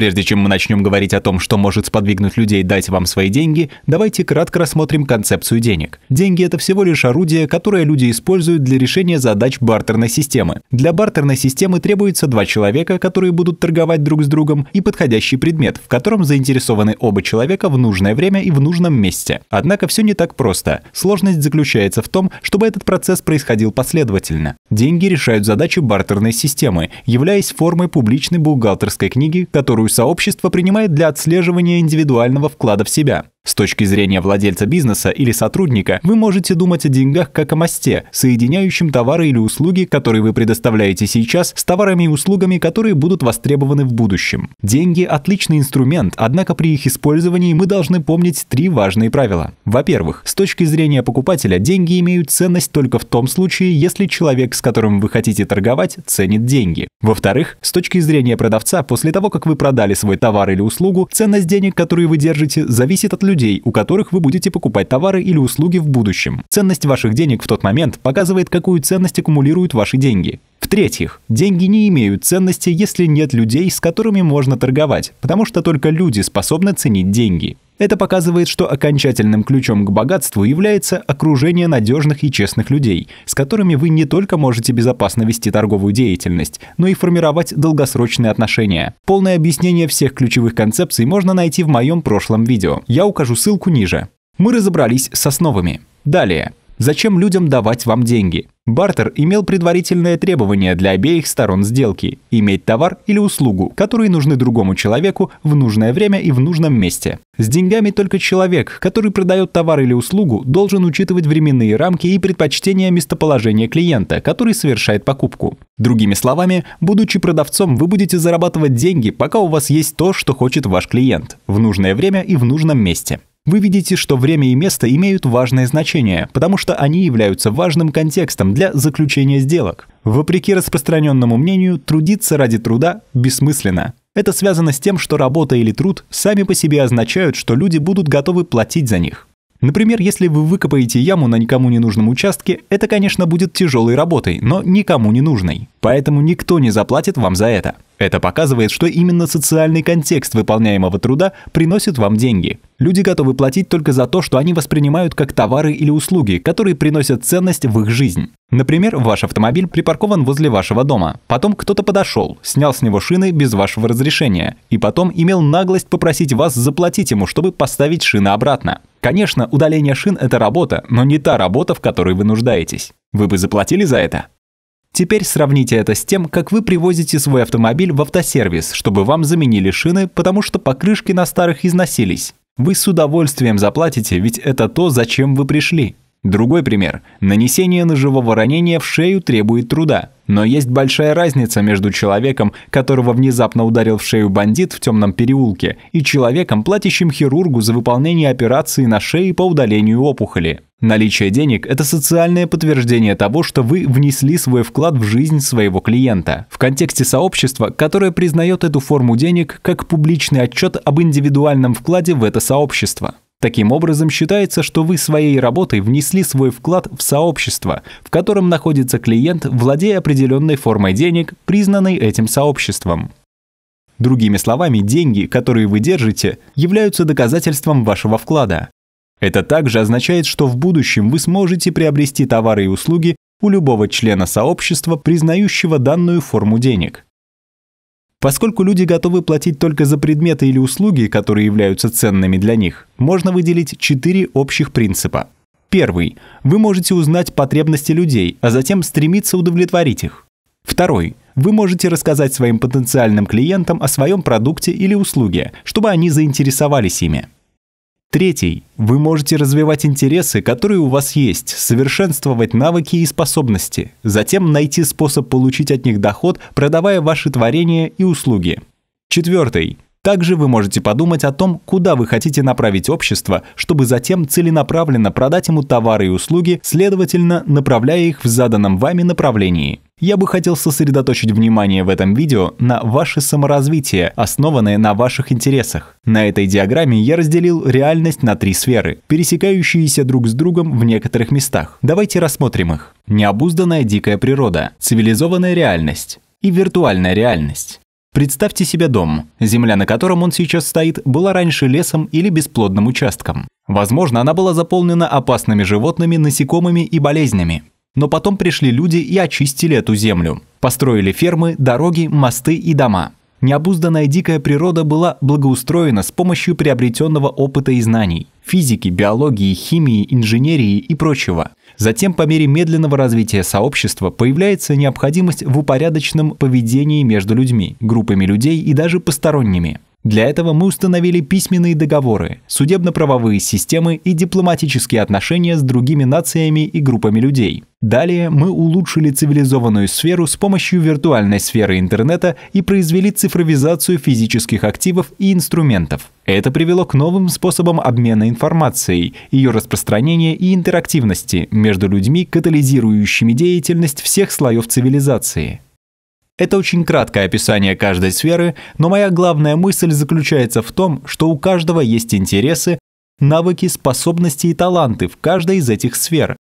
Прежде чем мы начнем говорить о том, что может сподвигнуть людей дать вам свои деньги, давайте кратко рассмотрим концепцию денег. Деньги – это всего лишь орудие, которое люди используют для решения задач бартерной системы. Для бартерной системы требуется два человека, которые будут торговать друг с другом, и подходящий предмет, в котором заинтересованы оба человека в нужное время и в нужном месте. Однако все не так просто. Сложность заключается в том, чтобы этот процесс происходил последовательно. Деньги решают задачи бартерной системы, являясь формой публичной бухгалтерской книги, которую сообщество принимает для отслеживания индивидуального вклада в себя. С точки зрения владельца бизнеса или сотрудника, вы можете думать о деньгах как о мосте, соединяющем товары или услуги, которые вы предоставляете сейчас, с товарами и услугами, которые будут востребованы в будущем. Деньги – отличный инструмент, однако при их использовании мы должны помнить три важные правила. Во-первых, с точки зрения покупателя, деньги имеют ценность только в том случае, если человек, с которым вы хотите торговать, ценит деньги. Во-вторых, с точки зрения продавца, после того, как вы продали свой товар или услугу, ценность денег, которые вы держите, зависит от людей, у которых вы будете покупать товары или услуги в будущем. Ценность ваших денег в тот момент показывает, какую ценность аккумулируют ваши деньги. В-третьих, деньги не имеют ценности, если нет людей, с которыми можно торговать, потому что только люди способны ценить деньги. Это показывает, что окончательным ключом к богатству является окружение надежных и честных людей, с которыми вы не только можете безопасно вести торговую деятельность, но и формировать долгосрочные отношения. Полное объяснение всех ключевых концепций можно найти в моем прошлом видео. Я укажу ссылку ниже. Мы разобрались с основами. Далее. Зачем людям давать вам деньги? Бартер имел предварительное требование для обеих сторон сделки – иметь товар или услугу, которые нужны другому человеку в нужное время и в нужном месте. С деньгами только человек, который продает товар или услугу, должен учитывать временные рамки и предпочтения местоположения клиента, который совершает покупку. Другими словами, будучи продавцом, вы будете зарабатывать деньги, пока у вас есть то, что хочет ваш клиент, в нужное время и в нужном месте. Вы видите, что время и место имеют важное значение, потому что они являются важным контекстом для заключения сделок. Вопреки распространенному мнению, трудиться ради труда бессмысленно. Это связано с тем, что работа или труд сами по себе означают, что люди будут готовы платить за них. Например, если вы выкопаете яму на никому не нужном участке, это, конечно, будет тяжелой работой, но никому не нужной. Поэтому никто не заплатит вам за это. Это показывает, что именно социальный контекст выполняемого труда приносит вам деньги. Люди готовы платить только за то, что они воспринимают как товары или услуги, которые приносят ценность в их жизнь. Например, ваш автомобиль припаркован возле вашего дома. Потом кто-то подошел, снял с него шины без вашего разрешения, и потом имел наглость попросить вас заплатить ему, чтобы поставить шины обратно. Конечно, удаление шин – это работа, но не та работа, в которой вы нуждаетесь. Вы бы заплатили за это? Теперь сравните это с тем, как вы привозите свой автомобиль в автосервис, чтобы вам заменили шины, потому что покрышки на старых износились. Вы с удовольствием заплатите, ведь это то, зачем вы пришли. Другой пример. Нанесение ножевого ранения в шею требует труда. Но есть большая разница между человеком, которого внезапно ударил в шею бандит в темном переулке, и человеком, платящим хирургу за выполнение операции на шее по удалению опухоли. Наличие денег – это социальное подтверждение того, что вы внесли свой вклад в жизнь своего клиента. В контексте сообщества, которое признает эту форму денег как публичный отчет об индивидуальном вкладе в это сообщество. Таким образом, считается, что вы своей работой внесли свой вклад в сообщество, в котором находится клиент, владея определенной формой денег, признанной этим сообществом. Другими словами, деньги, которые вы держите, являются доказательством вашего вклада. Это также означает, что в будущем вы сможете приобрести товары и услуги у любого члена сообщества, признающего данную форму денег. Поскольку люди готовы платить только за предметы или услуги, которые являются ценными для них, можно выделить 4 общих принципа. Первый. Вы можете узнать потребности людей, а затем стремиться удовлетворить их. Второй. Вы можете рассказать своим потенциальным клиентам о своем продукте или услуге, чтобы они заинтересовались ими. Третий. Вы можете развивать интересы, которые у вас есть, совершенствовать навыки и способности, затем найти способ получить от них доход, продавая ваши творения и услуги. Четвертый. Также вы можете подумать о том, куда вы хотите направить общество, чтобы затем целенаправленно продать ему товары и услуги, следовательно, направляя их в заданном вами направлении. Я бы хотел сосредоточить внимание в этом видео на ваше саморазвитие, основанное на ваших интересах. На этой диаграмме я разделил реальность на 3 сферы, пересекающиеся друг с другом в некоторых местах. Давайте рассмотрим их. Необузданная дикая природа, цивилизованная реальность и виртуальная реальность. Представьте себе дом. Земля, на котором он сейчас стоит, была раньше лесом или бесплодным участком. Возможно, она была заполнена опасными животными, насекомыми и болезнями. Но потом пришли люди и очистили эту землю. Построили фермы, дороги, мосты и дома. Необузданная дикая природа была благоустроена с помощью приобретенного опыта и знаний – физики, биологии, химии, инженерии и прочего. Затем, по мере медленного развития сообщества, появляется необходимость в упорядоченном поведении между людьми, группами людей и даже посторонними. Для этого мы установили письменные договоры, судебно-правовые системы и дипломатические отношения с другими нациями и группами людей. Далее мы улучшили цивилизованную сферу с помощью виртуальной сферы интернета и произвели цифровизацию физических активов и инструментов. Это привело к новым способам обмена информацией, ее распространения и интерактивности между людьми, катализирующими деятельность всех слоев цивилизации. Это очень краткое описание каждой сферы, но моя главная мысль заключается в том, что у каждого есть интересы, навыки, способности и таланты в каждой из этих сфер.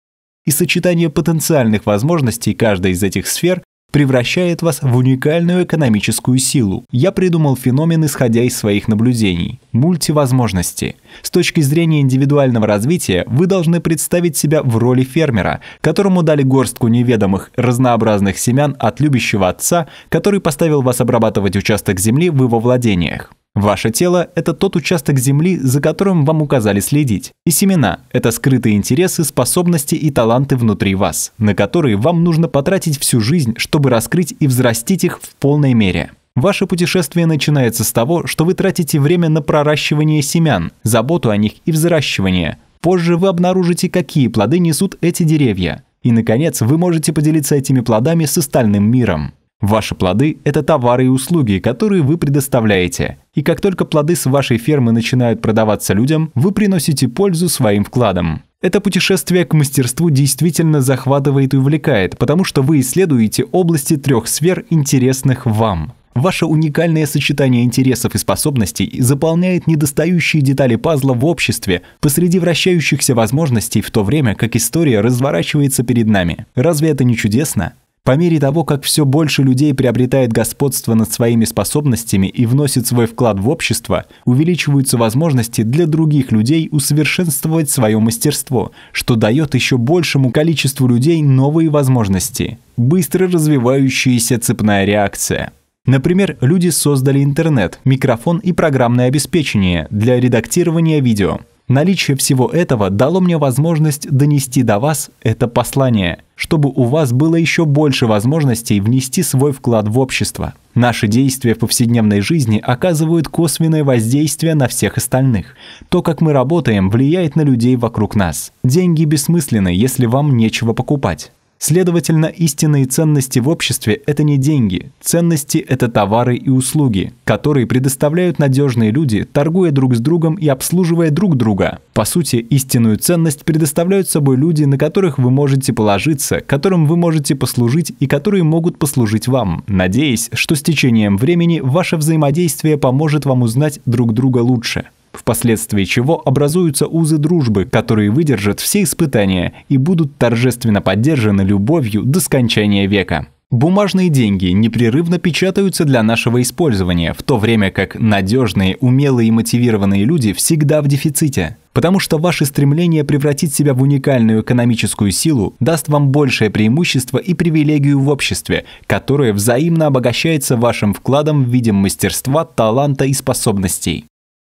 И сочетание потенциальных возможностей каждой из этих сфер превращает вас в уникальную экономическую силу. Я придумал феномен, исходя из своих наблюдений – мультивозможности. С точки зрения индивидуального развития вы должны представить себя в роли фермера, которому дали горстку неведомых разнообразных семян от любящего отца, который поставил вас обрабатывать участок земли в его владениях. Ваше тело – это тот участок земли, за которым вам указали следить. И семена – это скрытые интересы, способности и таланты внутри вас, на которые вам нужно потратить всю жизнь, чтобы раскрыть и взрастить их в полной мере. Ваше путешествие начинается с того, что вы тратите время на проращивание семян, заботу о них и взращивание. Позже вы обнаружите, какие плоды несут эти деревья. И, наконец, вы можете поделиться этими плодами с остальным миром. Ваши плоды – это товары и услуги, которые вы предоставляете. И как только плоды с вашей фермы начинают продаваться людям, вы приносите пользу своим вкладом. Это путешествие к мастерству действительно захватывает и увлекает, потому что вы исследуете области 3 сфер, интересных вам. Ваше уникальное сочетание интересов и способностей заполняет недостающие детали пазла в обществе посреди вращающихся возможностей, в то время как история разворачивается перед нами. Разве это не чудесно? По мере того, как все больше людей приобретает господство над своими способностями и вносит свой вклад в общество, увеличиваются возможности для других людей усовершенствовать свое мастерство, что дает еще большему количеству людей новые возможности. Быстро развивающаяся цепная реакция. Например, люди создали интернет, микрофон и программное обеспечение для редактирования видео. Наличие всего этого дало мне возможность донести до вас это послание, чтобы у вас было еще больше возможностей внести свой вклад в общество. Наши действия в повседневной жизни оказывают косвенное воздействие на всех остальных. То, как мы работаем, влияет на людей вокруг нас. Деньги бессмысленны, если вам нечего покупать. Следовательно, истинные ценности в обществе – это не деньги. Ценности – это товары и услуги, которые предоставляют надежные люди, торгуя друг с другом и обслуживая друг друга. По сути, истинную ценность предоставляют собой люди, на которых вы можете положиться, которым вы можете послужить и которые могут послужить вам, надеясь, что с течением времени ваше взаимодействие поможет вам узнать друг друга лучше. Впоследствии чего образуются узы дружбы, которые выдержат все испытания и будут торжественно поддержаны любовью до скончания века. Бумажные деньги непрерывно печатаются для нашего использования, в то время как надежные, умелые и мотивированные люди всегда в дефиците. Потому что ваше стремление превратить себя в уникальную экономическую силу даст вам большее преимущество и привилегию в обществе, которое взаимно обогащается вашим вкладом в виде мастерства, таланта и способностей.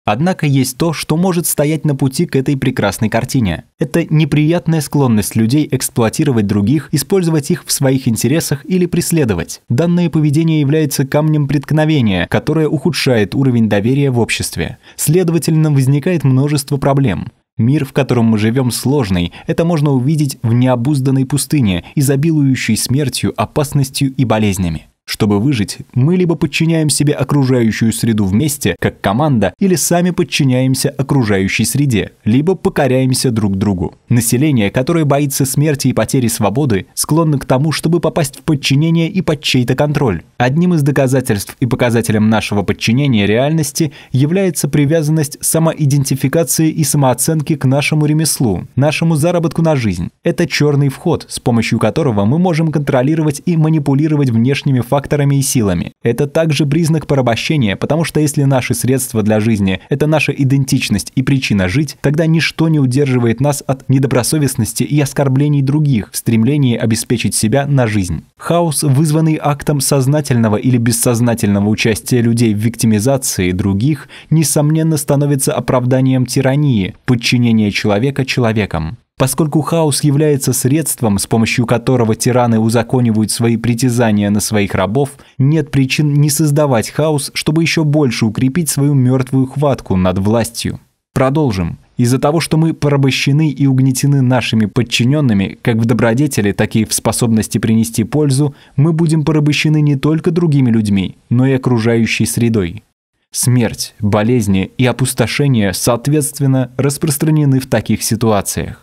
Однако есть то, что может стоять на пути к этой прекрасной картине. Это неприятная склонность людей эксплуатировать других, использовать их в своих интересах или преследовать. Данное поведение является камнем преткновения, которое ухудшает уровень доверия в обществе. Следовательно, возникает множество проблем. Мир, в котором мы живем, сложный. Это можно увидеть в необузданной пустыне, изобилующей смертью, опасностью и болезнями. Чтобы выжить, мы либо подчиняем себе окружающую среду вместе, как команда, или сами подчиняемся окружающей среде, либо покоряемся друг другу. Население, которое боится смерти и потери свободы, склонно к тому, чтобы попасть в подчинение и под чей-то контроль. Одним из доказательств и показателем нашего подчинения реальности является привязанность самоидентификации и самооценки к нашему ремеслу, нашему заработку на жизнь. Это черный вход, с помощью которого мы можем контролировать и манипулировать внешними факторами факторами и силами. Это также признак порабощения, потому что если наши средства для жизни – это наша идентичность и причина жить, тогда ничто не удерживает нас от недобросовестности и оскорблений других в стремлении обеспечить себя на жизнь. Хаос, вызванный актом сознательного или бессознательного участия людей в виктимизации других, несомненно становится оправданием тирании, подчинения человека человеком. Поскольку хаос является средством, с помощью которого тираны узаконивают свои притязания на своих рабов, нет причин не создавать хаос, чтобы еще больше укрепить свою мертвую хватку над властью. Продолжим. Из-за того, что мы порабощены и угнетены нашими подчиненными, как в добродетели, так и в способности принести пользу, мы будем порабощены не только другими людьми, но и окружающей средой. Смерть, болезни и опустошение, соответственно, распространены в таких ситуациях.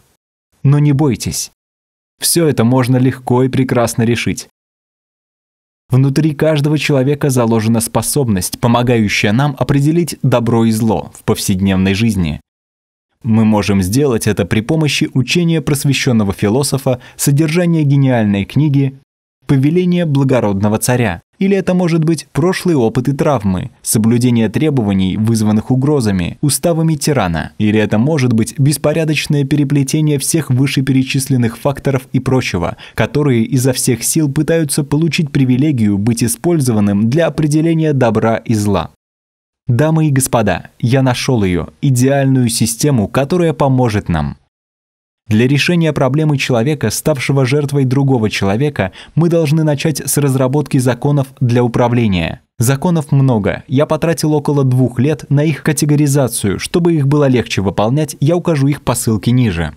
Но не бойтесь. Все это можно легко и прекрасно решить. Внутри каждого человека заложена способность, помогающая нам определить добро и зло в повседневной жизни. Мы можем сделать это при помощи учения просвещенного философа, содержания гениальной книги «Повеление благородного царя». Или это может быть прошлый опыт и травмы, соблюдение требований, вызванных угрозами, уставами тирана. Или это может быть беспорядочное переплетение всех вышеперечисленных факторов и прочего, которые изо всех сил пытаются получить привилегию быть использованным для определения добра и зла. Дамы и господа, я нашел ее, идеальную систему, которая поможет нам. Для решения проблемы человека, ставшего жертвой другого человека, мы должны начать с разработки законов для управления. Законов много. Я потратил около 2 лет на их категоризацию. Чтобы их было легче выполнять, я укажу их по ссылке ниже.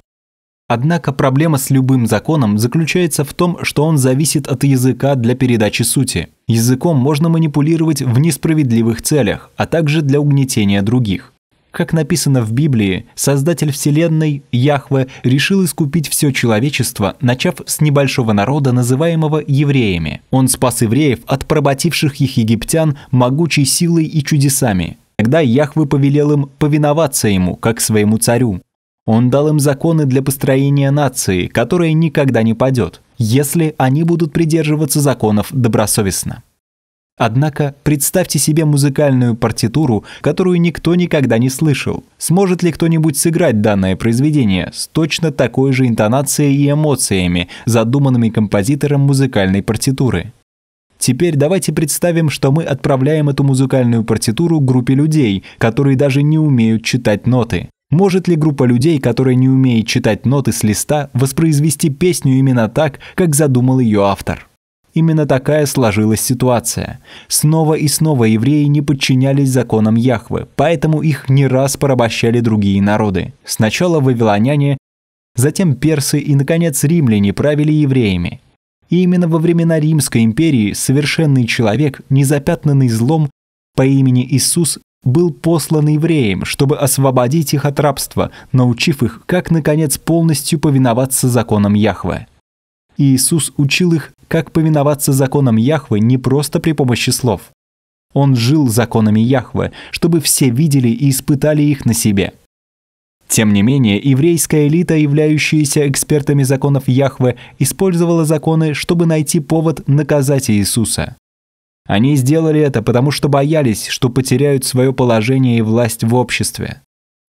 Однако проблема с любым законом заключается в том, что он зависит от языка для передачи сути. Языком можно манипулировать в несправедливых целях, а также для угнетения других. Как написано в Библии, Создатель Вселенной, Яхве, решил искупить все человечество, начав с небольшого народа, называемого евреями. Он спас евреев от поработивших их египтян могучей силой и чудесами. Тогда Яхве повелел им повиноваться ему, как своему царю. Он дал им законы для построения нации, которая никогда не падет, если они будут придерживаться законов добросовестно. Однако представьте себе музыкальную партитуру, которую никто никогда не слышал. Сможет ли кто-нибудь сыграть данное произведение с точно такой же интонацией и эмоциями, задуманными композитором музыкальной партитуры? Теперь давайте представим, что мы отправляем эту музыкальную партитуру группе людей, которые даже не умеют читать ноты. Может ли группа людей, которая не умеет читать ноты с листа, воспроизвести песню именно так, как задумал ее автор? Именно такая сложилась ситуация. Снова и снова евреи не подчинялись законам Яхве, поэтому их не раз порабощали другие народы. Сначала вавилоняне, затем персы и, наконец, римляне правили евреями. И именно во времена Римской империи совершенный человек, незапятнанный злом, по имени Иисус, был послан евреям, чтобы освободить их от рабства, научив их, как, наконец, полностью повиноваться законам Яхве. И Иисус учил их, как повиноваться законам Яхве не просто при помощи слов. Он жил законами Яхве, чтобы все видели и испытали их на себе. Тем не менее, еврейская элита, являющаяся экспертами законов Яхве, использовала законы, чтобы найти повод наказать Иисуса. Они сделали это, потому что боялись, что потеряют свое положение и власть в обществе.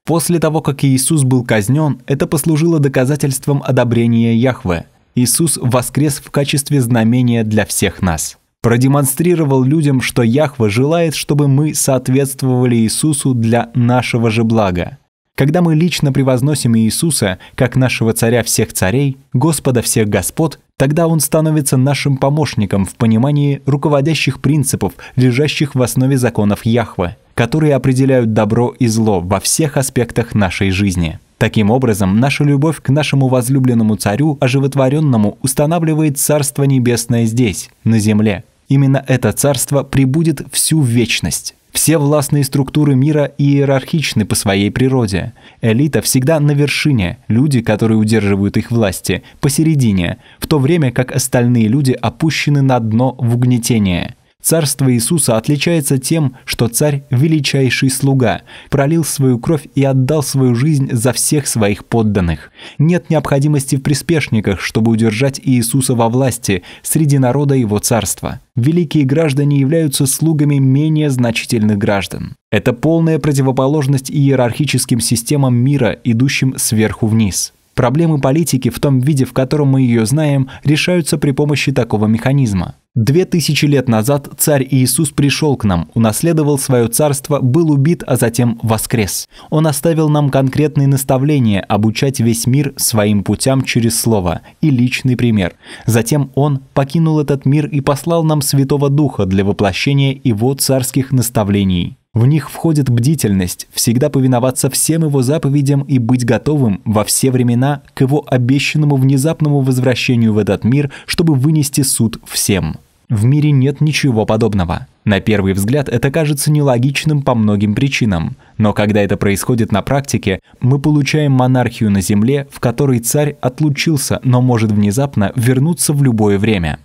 После того, как Иисус был казнен, это послужило доказательством одобрения Яхве. Иисус воскрес в качестве знамения для всех нас. Продемонстрировал людям, что Яхве желает, чтобы мы соответствовали Иисусу для нашего же блага. Когда мы лично превозносим Иисуса, как нашего царя всех царей, Господа всех господ, тогда Он становится нашим помощником в понимании руководящих принципов, лежащих в основе законов Яхве, которые определяют добро и зло во всех аспектах нашей жизни. Таким образом, наша любовь к нашему возлюбленному царю, оживотворенному, устанавливает Царство Небесное здесь, на земле. Именно это царство пребудет всю вечность. Все властные структуры мира иерархичны по своей природе. Элита всегда на вершине, люди, которые удерживают их власти, посередине, в то время как остальные люди опущены на дно в угнетение. Царство Иисуса отличается тем, что царь – величайший слуга, пролил свою кровь и отдал свою жизнь за всех своих подданных. Нет необходимости в приспешниках, чтобы удержать Иисуса во власти среди народа его царства. Великие граждане являются слугами менее значительных граждан. Это полная противоположность иерархическим системам мира, идущим сверху вниз. Проблемы политики в том виде, в котором мы ее знаем, решаются при помощи такого механизма. 2000 лет назад царь Иисус пришел к нам, унаследовал свое царство, был убит, а затем воскрес. Он оставил нам конкретные наставления обучать весь мир своим путям через слово и личный пример. Затем Он покинул этот мир и послал нам Святого Духа для воплощения Его царских наставлений. В них входит бдительность, всегда повиноваться всем Его заповедям и быть готовым во все времена к Его обещанному внезапному возвращению в этот мир, чтобы вынести суд всем. В мире нет ничего подобного. На первый взгляд это кажется нелогичным по многим причинам, но когда это происходит на практике, мы получаем монархию на земле, в которой царь отлучился, но может внезапно вернуться в любое время.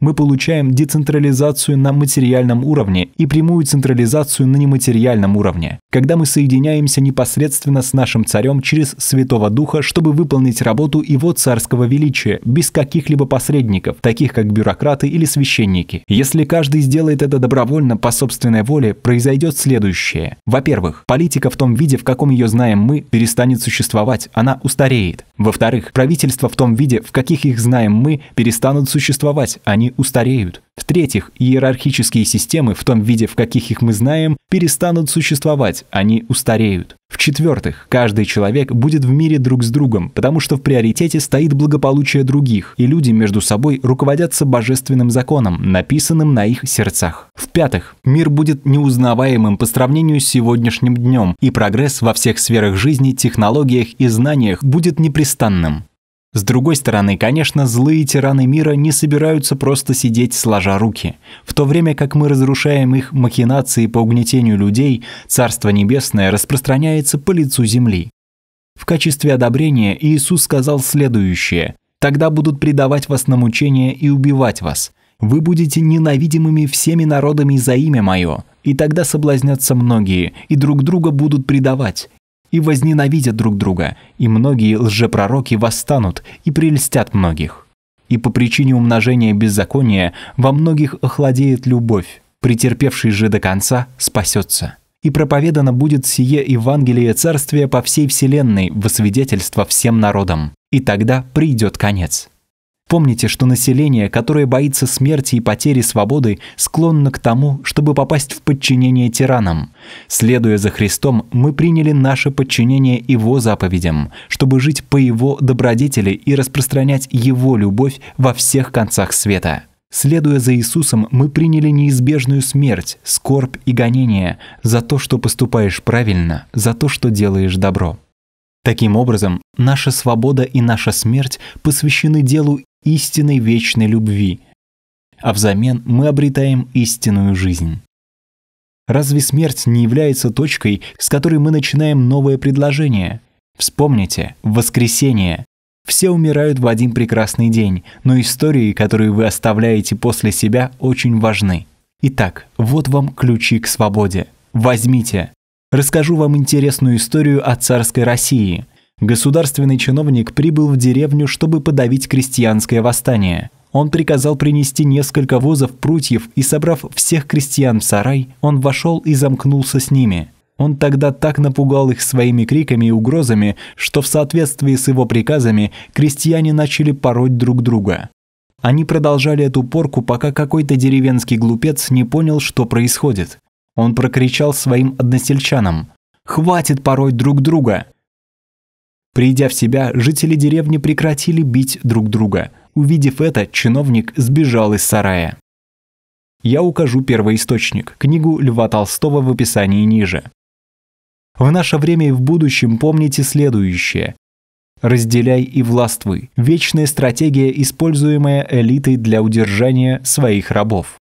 Мы получаем децентрализацию на материальном уровне и прямую централизацию на нематериальном уровне, когда мы соединяемся непосредственно с нашим царем через Святого Духа, чтобы выполнить работу Его царского величия, без каких-либо посредников, таких как бюрократы или священники. Если каждый сделает это добровольно по собственной воле, произойдет следующее. Во-первых, политика в том виде, в каком ее знаем мы, перестанет существовать, она устареет. Во-вторых, правительства в том виде, в каких их знаем мы, перестанут существовать, они устареют. В-третьих, иерархические системы в том виде, в каких их мы знаем, перестанут существовать, они устареют. В-четвертых, каждый человек будет в мире друг с другом, потому что в приоритете стоит благополучие других, и люди между собой руководятся божественным законом, написанным на их сердцах. В-пятых, мир будет неузнаваемым по сравнению с сегодняшним днем, и прогресс во всех сферах жизни, технологиях и знаниях будет непрестанным. С другой стороны, конечно, злые тираны мира не собираются просто сидеть сложа руки. В то время как мы разрушаем их махинации по угнетению людей, Царство Небесное распространяется по лицу земли. В качестве одобрения Иисус сказал следующее: «Тогда будут предавать вас на мучения и убивать вас. Вы будете ненавидимыми всеми народами за имя Мое, и тогда соблазнятся многие, и друг друга будут предавать. И возненавидят друг друга, и многие лжепророки восстанут и прельстят многих. И по причине умножения беззакония во многих охладеет любовь, претерпевший же до конца спасется. И проповедано будет сие Евангелие Царствия по всей вселенной во свидетельство всем народам, и тогда придет конец». Помните, что население, которое боится смерти и потери свободы, склонно к тому, чтобы попасть в подчинение тиранам. Следуя за Христом, мы приняли наше подчинение Его заповедям, чтобы жить по Его добродетели и распространять Его любовь во всех концах света. Следуя за Иисусом, мы приняли неизбежную смерть, скорбь и гонение за то, что поступаешь правильно, за то, что делаешь добро. Таким образом, наша свобода и наша смерть посвящены делу истинной вечной любви, а взамен мы обретаем истинную жизнь. Разве смерть не является точкой, с которой мы начинаем новое предложение? Вспомните, воскресение. Все умирают в один прекрасный день, но истории, которые вы оставляете после себя, очень важны. Итак, вот вам ключи к свободе. Возьмите. Расскажу вам интересную историю о царской России. Государственный чиновник прибыл в деревню, чтобы подавить крестьянское восстание. Он приказал принести несколько возов прутьев и, собрав всех крестьян в сарай, он вошел и замкнулся с ними. Он тогда так напугал их своими криками и угрозами, что в соответствии с его приказами крестьяне начали пороть друг друга. Они продолжали эту порку, пока какой-то деревенский глупец не понял, что происходит. Он прокричал своим односельчанам: «Хватит пороть друг друга!» Придя в себя, жители деревни прекратили бить друг друга. Увидев это, чиновник сбежал из сарая. Я укажу первоисточник, книгу Льва Толстого в описании ниже. В наше время и в будущем помните следующее. «Разделяй и властвуй» – вечная стратегия, используемая элитой для удержания своих рабов.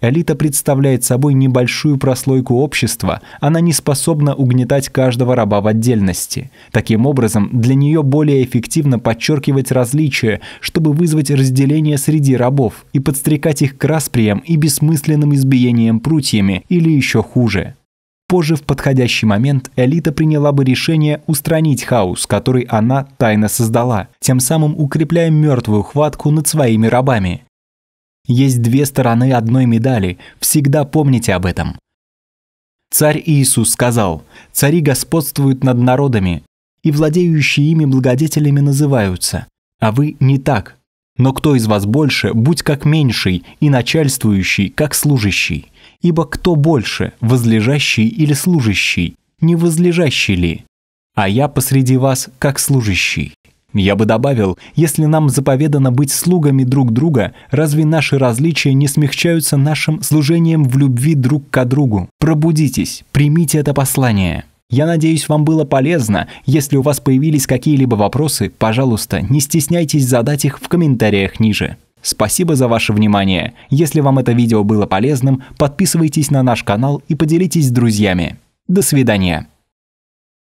Элита представляет собой небольшую прослойку общества, она не способна угнетать каждого раба в отдельности. Таким образом, для нее более эффективно подчеркивать различия, чтобы вызвать разделение среди рабов и подстрекать их к расприям и бессмысленным избиениям прутьями или еще хуже. Позже в подходящий момент элита приняла бы решение устранить хаос, который она тайно создала, тем самым укрепляя мертвую хватку над своими рабами. Есть две стороны одной медали, всегда помните об этом. Царь Иисус сказал: «Цари господствуют над народами, и владеющие ими благодетелями называются, а вы не так. Но кто из вас больше, будь как меньший, и начальствующий, как служащий. Ибо кто больше, возлежащий или служащий, не возлежащий ли? А я посреди вас, как служащий». Я бы добавил, если нам заповедано быть слугами друг друга, разве наши различия не смягчаются нашим служением в любви друг к другу? Пробудитесь, примите это послание. Я надеюсь, вам было полезно. Если у вас появились какие-либо вопросы, пожалуйста, не стесняйтесь задать их в комментариях ниже. Спасибо за ваше внимание. Если вам это видео было полезным, подписывайтесь на наш канал и поделитесь с друзьями. До свидания.